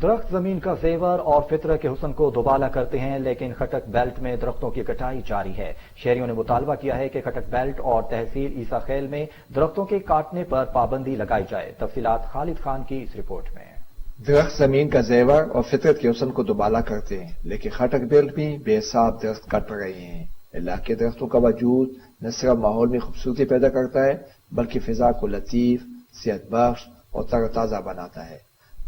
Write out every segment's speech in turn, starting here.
درخت زمین کا زیور اور فطرت کے حسن کو دوبالا کرتے ہیں، لیکن کھٹک بیلٹ میں درختوں کی کٹائی جاری ہے۔ شہریوں نے مطالبہ کیا ہے کہ کھٹک بیلٹ اور تحصیل عیسیٰ خیل میں درختوں کے کاٹنے پر پابندی لگائی جائے۔ تفصیلات خالد خان کی اس رپورٹ میں۔ درخت زمین کا زیور اور فطرت کے حسن کو دوبالا کرتے ہیں، لیکن کھٹک بیلٹ میں بے حساب درخت کٹ رہے ہیں۔ علاقے درختوں کا وجود نہ صرف ماحول میں خوبصورتی پیدا کرتا ہے بلکہ فضا کو لطیف، صحت بخش اور تازہ بناتا ہے۔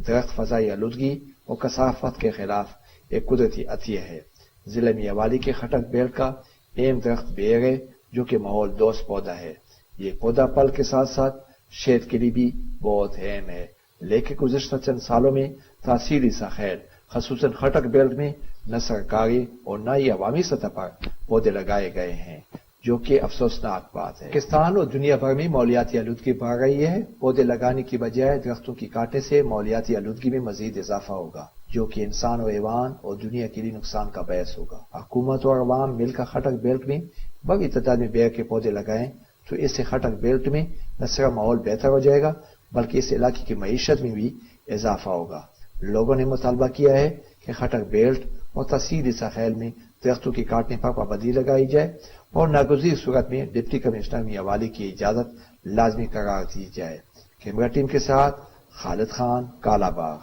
درخت فضائی آلودگی اور کثافت کے خلاف ایک قدرتی عطیہ ہے۔ ضلع میانوالی کے کھٹک بیلٹ کا اہم درخت بیر ہے، جو کہ ماحول دوست پودا ہے۔ یہ پودا پل کے ساتھ ساتھ شہد کے لیے بھی بہت اہم ہے، لیکن گزشتہ چند سالوں میں تحصیل عیسیٰ خیل خصوصاً کھٹک بیلٹ میں نہ سرکاری اور نہ ہی عوامی سطح پر پودے لگائے گئے ہیں، جو کہ افسوسناک بات ہے۔ پاکستان اور دنیا بھر میں ماحولیاتی آلودگی بڑھ رہی ہے۔ پودے لگانے کی بجائے درختوں کی کاٹنے سے ماحولیاتی آلودگی میں مزید اضافہ ہوگا، جو کہ انسان و حیوان اور دنیا کے لیے نقصان کا باعث ہوگا۔ حکومت اور عوام مل کر کھٹک بیلٹ میں بڑی تعداد میں بیر کے پودے لگائیں تو اس سے کھٹک بیلٹ میں نہ صرف ماحول بہتر ہو جائے گا بلکہ اس علاقے کی معیشت میں بھی اضافہ ہوگا۔ لوگوں نے مطالبہ کیا ہے کہ کھٹک بیلٹ اور تحصیل عیسیٰ خیل میں درختوں کی کاٹنے پر پابندی لگائی جائے اور ناگزیر صورت میں ڈپٹی کمشنر میانوالی کی اجازت لازمی قرار دی جائے۔ کیمرہ ٹیم کے ساتھ خالد خان، کالا باغ۔